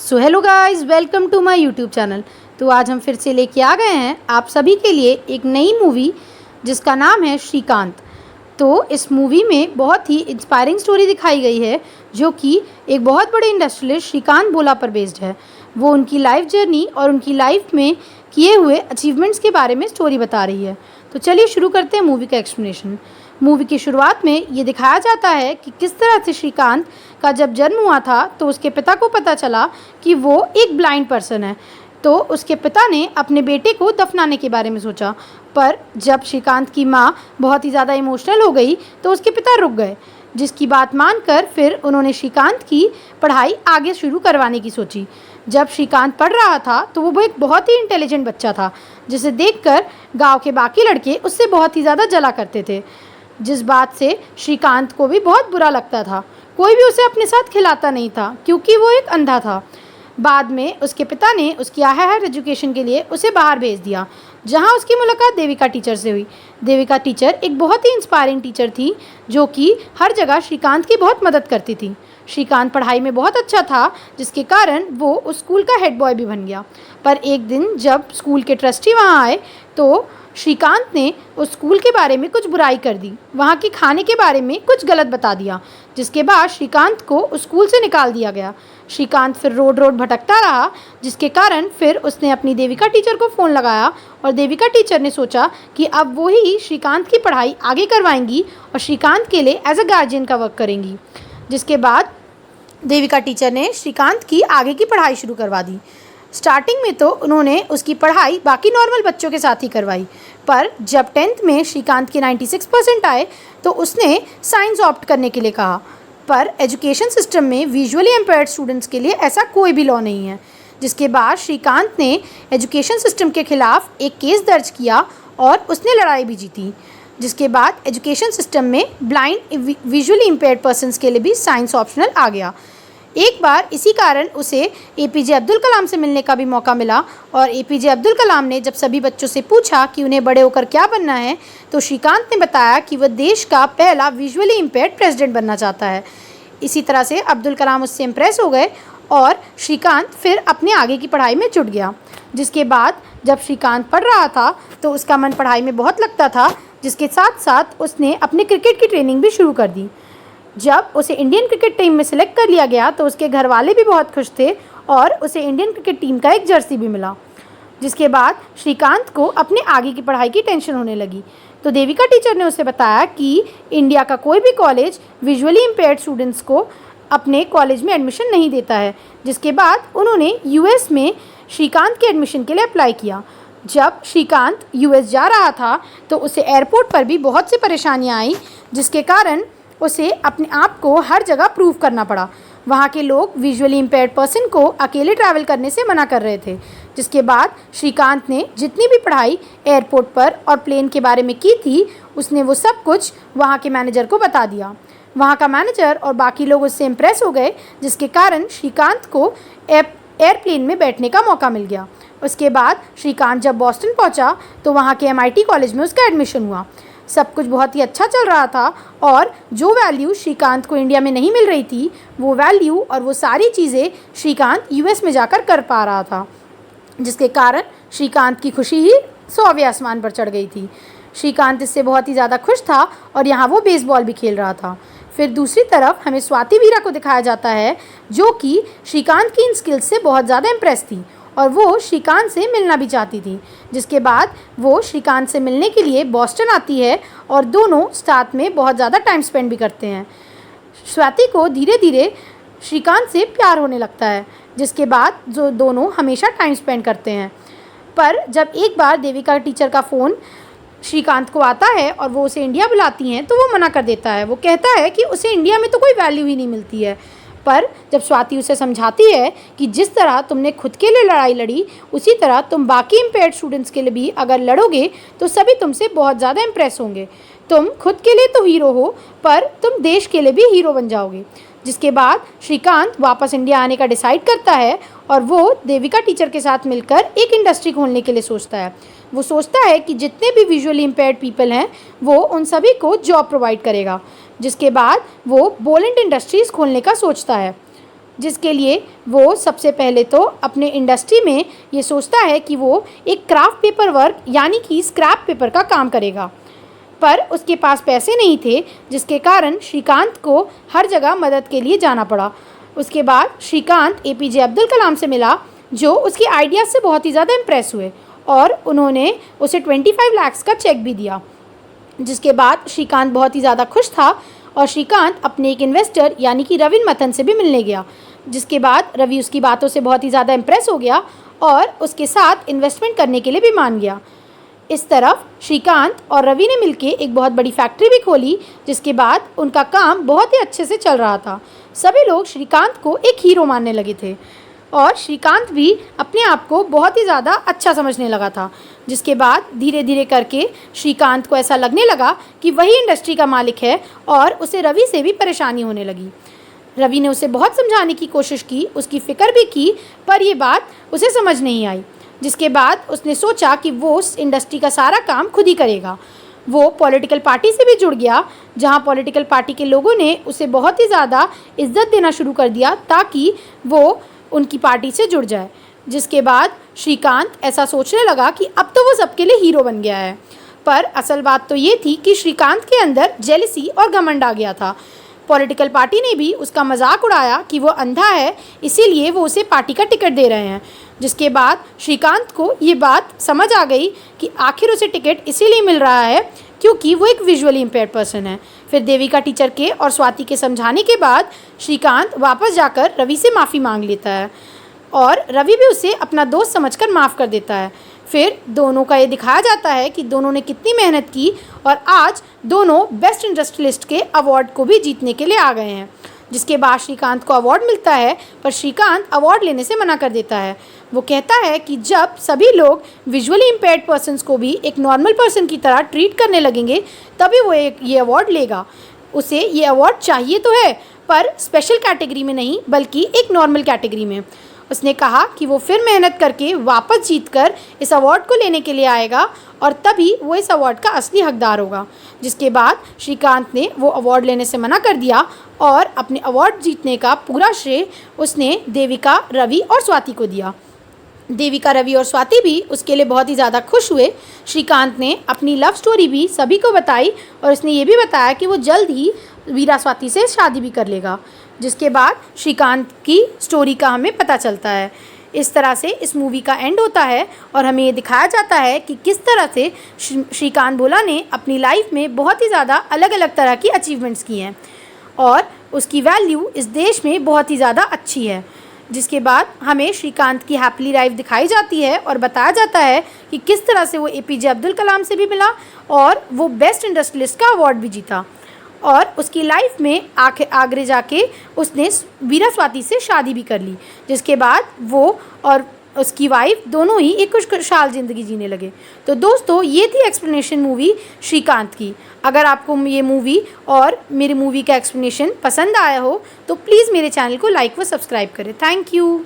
So hello guys, welcome to my YouTube channel. तो आज हम फिर से लेके आ गए हैं आप सभी के लिए एक नई मूवी जिसका नाम है श्रीकांत। तो इस मूवी में बहुत ही इंस्पायरिंग स्टोरी दिखाई गई है जो कि एक बहुत बड़े इंडस्ट्रियलिस्ट श्रीकांत बोला पर बेस्ड है। वो उनकी लाइफ जर्नी और उनकी लाइफ में किए हुए अचीवमेंट्स के बारे में स्टोरी बता रही है। तो चलिए शुरू करते हैं मूवी का एक्सप्लेनेशन। मूवी की शुरुआत में ये दिखाया जाता है कि किस तरह से श्रीकांत का जब जन्म हुआ था तो उसके पिता को पता चला कि वो एक ब्लाइंड पर्सन है। तो उसके पिता ने अपने बेटे को दफनाने के बारे में सोचा, पर जब श्रीकांत की माँ बहुत ही ज़्यादा इमोशनल हो गई तो उसके पिता रुक गए, जिसकी बात मानकर फिर उन्होंने श्रीकांत की पढ़ाई आगे शुरू करवाने की सोची। जब श्रीकांत पढ़ रहा था तो वो एक बहुत ही इंटेलिजेंट बच्चा था, जिसे देखकर गांव के बाकी लड़के उससे बहुत ही ज़्यादा जला करते थे, जिस बात से श्रीकांत को भी बहुत बुरा लगता था। कोई भी उसे अपने साथ खिलाता नहीं था क्योंकि वो एक अंधा था। बाद में उसके पिता ने उसकी हायर एजुकेशन के लिए उसे बाहर भेज दिया, जहां उसकी मुलाकात देविका टीचर से हुई। देविका टीचर एक बहुत ही इंस्पायरिंग टीचर थी जो कि हर जगह श्रीकांत की बहुत मदद करती थी। श्रीकांत पढ़ाई में बहुत अच्छा था, जिसके कारण वो उस स्कूल का हेड बॉय भी बन गया। पर एक दिन जब स्कूल के ट्रस्टी वहाँ आए तो श्रीकांत ने उस स्कूल के बारे में कुछ बुराई कर दी, वहाँ के खाने के बारे में कुछ गलत बता दिया, जिसके बाद श्रीकांत को उस स्कूल से निकाल दिया गया। श्रीकांत फिर रोड भटकता रहा, जिसके कारण फिर उसने अपनी देविका टीचर को फ़ोन लगाया और देविका टीचर ने सोचा कि अब वो ही श्रीकांत की पढ़ाई आगे करवाएंगी और श्रीकांत के लिए एज अ गार्जियन का वर्क करेंगी। जिसके बाद देविका टीचर ने श्रीकांत की आगे की पढ़ाई शुरू करवा दी। स्टार्टिंग में तो उन्होंने उसकी पढ़ाई बाकी नॉर्मल बच्चों के साथ ही करवाई, पर जब 10th में श्रीकांत के 96% आए तो उसने साइंस ऑप्ट करने के लिए कहा। पर एजुकेशन सिस्टम में विजुअली इम्पेयर्ड स्टूडेंट्स के लिए ऐसा कोई भी लॉ नहीं है। जिसके बाद श्रीकांत ने एजुकेशन सिस्टम के खिलाफ एक केस दर्ज किया और उसने लड़ाई भी जीती। जिसके बाद एजुकेशन सिस्टम में ब्लाइंड विजुअली इम्पेयर्ड पर्सनस के लिए भी साइंस ऑप्शनल आ गया। एक बार इसी कारण उसे एपीजे अब्दुल कलाम से मिलने का भी मौका मिला और एपीजे अब्दुल कलाम ने जब सभी बच्चों से पूछा कि उन्हें बड़े होकर क्या बनना है तो श्रीकांत ने बताया कि वह देश का पहला विजुअली इम्पेयर्ड प्रेसिडेंट बनना चाहता है। इसी तरह से अब्दुल कलाम उससे इम्प्रेस हो गए और श्रीकांत फिर अपने आगे की पढ़ाई में जुट गया। जिसके बाद जब श्रीकांत पढ़ रहा था तो उसका मन पढ़ाई में बहुत लगता था, जिसके साथ साथ उसने अपने क्रिकेट की ट्रेनिंग भी शुरू कर दी। जब उसे इंडियन क्रिकेट टीम में सिलेक्ट कर लिया गया तो उसके घर वाले भी बहुत खुश थे और उसे इंडियन क्रिकेट टीम का एक जर्सी भी मिला। जिसके बाद श्रीकांत को अपने आगे की पढ़ाई की टेंशन होने लगी, तो देविका टीचर ने उसे बताया कि इंडिया का कोई भी कॉलेज विजुअली इम्पेयर्ड स्टूडेंट्स को अपने कॉलेज में एडमिशन नहीं देता है। जिसके बाद उन्होंने यूएस में श्रीकांत के एडमिशन के लिए अप्लाई किया। जब श्रीकांत यूएस जा रहा था तो उसे एयरपोर्ट पर भी बहुत सी परेशानियाँ आई, जिसके कारण उसे अपने आप को हर जगह प्रूव करना पड़ा। वहाँ के लोग विजुअली इम्पेयर्ड पर्सन को अकेले ट्रैवल करने से मना कर रहे थे। जिसके बाद श्रीकांत ने जितनी भी पढ़ाई एयरपोर्ट पर और प्लेन के बारे में की थी उसने वो सब कुछ वहाँ के मैनेजर को बता दिया। वहाँ का मैनेजर और बाकी लोग उससे इम्प्रेस हो गए, जिसके कारण श्रीकांत को एयरप्लेन में बैठने का मौका मिल गया। उसके बाद श्रीकांत जब बॉस्टन पहुँचा तो वहाँ के MIT कॉलेज में उसका एडमिशन हुआ। सब कुछ बहुत ही अच्छा चल रहा था और जो वैल्यू श्रीकांत को इंडिया में नहीं मिल रही थी वो वैल्यू और वो सारी चीज़ें श्रीकांत यूएस में जाकर कर पा रहा था, जिसके कारण श्रीकांत की खुशी ही 100वें आसमान पर चढ़ गई थी। श्रीकांत इससे बहुत ही ज़्यादा खुश था और यहाँ वो बेसबॉल भी खेल रहा था। फिर दूसरी तरफ हमें स्वाति वीरा को दिखाया जाता है जो कि श्रीकांत की इन स्किल्स से बहुत ज़्यादा इम्प्रेस थी और वो श्रीकांत से मिलना भी चाहती थी। जिसके बाद वो श्रीकांत से मिलने के लिए बॉस्टन आती है और दोनों साथ में बहुत ज़्यादा टाइम स्पेंड भी करते हैं। स्वाति को धीरे धीरे श्रीकांत से प्यार होने लगता है, जिसके बाद जो दोनों हमेशा टाइम स्पेंड करते हैं। पर जब एक बार देविका टीचर का फ़ोन श्रीकांत को आता है और वो उसे इंडिया बुलाती हैं तो वो मना कर देता है। वो कहता है कि उसे इंडिया में तो कोई वैल्यू ही नहीं मिलती है। पर जब स्वाति उसे समझाती है कि जिस तरह तुमने खुद के लिए लड़ाई लड़ी उसी तरह तुम बाकी इम्पेयर्ड स्टूडेंट्स के लिए भी अगर लड़ोगे तो सभी तुमसे बहुत ज़्यादा इम्प्रेस होंगे। तुम खुद के लिए तो हीरो हो पर तुम देश के लिए भी हीरो बन जाओगे। जिसके बाद श्रीकांत वापस इंडिया आने का डिसाइड करता है और वो देविका टीचर के साथ मिलकर एक इंडस्ट्री खोलने के लिए सोचता है। वो सोचता है कि जितने भी विजुअली इम्पेयर्ड पीपल हैं वो उन सभी को जॉब प्रोवाइड करेगा। जिसके बाद वो बोलेंट इंडस्ट्रीज़ खोलने का सोचता है। जिसके लिए वो सबसे पहले तो अपने इंडस्ट्री में ये सोचता है कि वो एक क्राफ्ट पेपर वर्क यानी कि स्क्रैप पेपर का काम करेगा। पर उसके पास पैसे नहीं थे, जिसके कारण श्रीकांत को हर जगह मदद के लिए जाना पड़ा। उसके बाद श्रीकांत एपीजे अब्दुल कलाम से मिला, जो उसकी आइडियाज़ से बहुत ही ज़्यादा इम्प्रेस हुए और उन्होंने उसे 25 लाख का चेक भी दिया। जिसके बाद श्रीकांत बहुत ही ज़्यादा खुश था और श्रीकांत अपने एक इन्वेस्टर यानी कि रविन मथन से भी मिलने गया। जिसके बाद रवि उसकी बातों से बहुत ही ज़्यादा इम्प्रेस हो गया और उसके साथ इन्वेस्टमेंट करने के लिए भी मान गया। इस तरफ श्रीकांत और रवि ने मिलकर एक बहुत बड़ी फैक्ट्री भी खोली, जिसके बाद उनका काम बहुत ही अच्छे से चल रहा था। सभी लोग श्रीकांत को एक हीरो मानने लगे थे और श्रीकांत भी अपने आप को बहुत ही ज़्यादा अच्छा समझने लगा था। जिसके बाद धीरे धीरे करके श्रीकांत को ऐसा लगने लगा कि वही इंडस्ट्री का मालिक है और उसे रवि से भी परेशानी होने लगी। रवि ने उसे बहुत समझाने की कोशिश की, उसकी फ़िक्र भी की, पर यह बात उसे समझ नहीं आई। जिसके बाद उसने सोचा कि वो उस इंडस्ट्री का सारा काम खुद ही करेगा। वो पॉलिटिकल पार्टी से भी जुड़ गया, जहाँ पॉलिटिकल पार्टी के लोगों ने उसे बहुत ही ज़्यादा इज्जत देना शुरू कर दिया ताकि वो उनकी पार्टी से जुड़ जाए। जिसके बाद श्रीकांत ऐसा सोचने लगा कि अब तो वो सबके लिए हीरो बन गया है। पर असल बात तो ये थी कि श्रीकांत के अंदर जेलसी और घमंड आ गया था। पॉलिटिकल पार्टी ने भी उसका मजाक उड़ाया कि वो अंधा है, इसीलिए वो उसे पार्टी का टिकट दे रहे हैं। जिसके बाद श्रीकांत को ये बात समझ आ गई कि आखिर उसे टिकट इसीलिए मिल रहा है क्योंकि वो एक विजुअली इम्पेयर्ड पर्सन है। फिर देविका टीचर के और स्वाति के समझाने के बाद श्रीकांत वापस जाकर रवि से माफ़ी मांग लेता है और रवि भी उसे अपना दोस्त समझकर माफ़ कर देता है। फिर दोनों का ये दिखाया जाता है कि दोनों ने कितनी मेहनत की और आज दोनों बेस्ट इंडस्ट्रियलिस्ट के अवार्ड को भी जीतने के लिए आ गए हैं। जिसके बाद श्रीकांत को अवार्ड मिलता है, पर श्रीकांत अवार्ड लेने से मना कर देता है। वो कहता है कि जब सभी लोग विजुअली इम्पेयर्ड पर्सन्स को भी एक नॉर्मल पर्सन की तरह ट्रीट करने लगेंगे तभी वो ये अवार्ड लेगा। उसे ये अवार्ड चाहिए तो है, पर स्पेशल कैटेगरी में नहीं बल्कि एक नॉर्मल कैटेगरी में। उसने कहा कि वो फिर मेहनत करके वापस जीतकर इस अवार्ड को लेने के लिए आएगा और तभी वो इस अवार्ड का असली हकदार होगा। जिसके बाद श्रीकांत ने वो अवार्ड लेने से मना कर दिया और अपने अवार्ड जीतने का पूरा श्रेय उसने देविका, रवि और स्वाति को दिया। देविका, रवि और स्वाति भी उसके लिए बहुत ही ज़्यादा खुश हुए। श्रीकांत ने अपनी लव स्टोरी भी सभी को बताई और उसने ये भी बताया कि वो जल्द ही वीरा स्वाति से शादी भी कर लेगा। जिसके बाद श्रीकांत की स्टोरी का हमें पता चलता है। इस तरह से इस मूवी का एंड होता है और हमें ये दिखाया जाता है कि किस तरह से श्रीकांत भोला ने अपनी लाइफ में बहुत ही ज़्यादा अलग अलग तरह की अचीवमेंट्स की हैं और उसकी वैल्यू इस देश में बहुत ही ज़्यादा अच्छी है। जिसके बाद हमें श्रीकांत की हैप्पी लाइफ दिखाई जाती है और बताया जाता है कि किस तरह से वो एपीजे अब्दुल कलाम से भी मिला और वो बेस्ट इंडस्ट्रियलिस्ट का अवार्ड भी जीता और उसकी लाइफ में आगे जाके उसने वीरा स्वाति से शादी भी कर ली। जिसके बाद वो और उसकी वाइफ दोनों ही एक खुशहाल ज़िंदगी जीने लगे। तो दोस्तों, ये थी एक्सप्लेनेशन मूवी श्रीकांत की। अगर आपको ये मूवी और मेरी मूवी का एक्सप्लेनेशन पसंद आया हो तो प्लीज़ मेरे चैनल को लाइक व सब्सक्राइब करें। Thank you.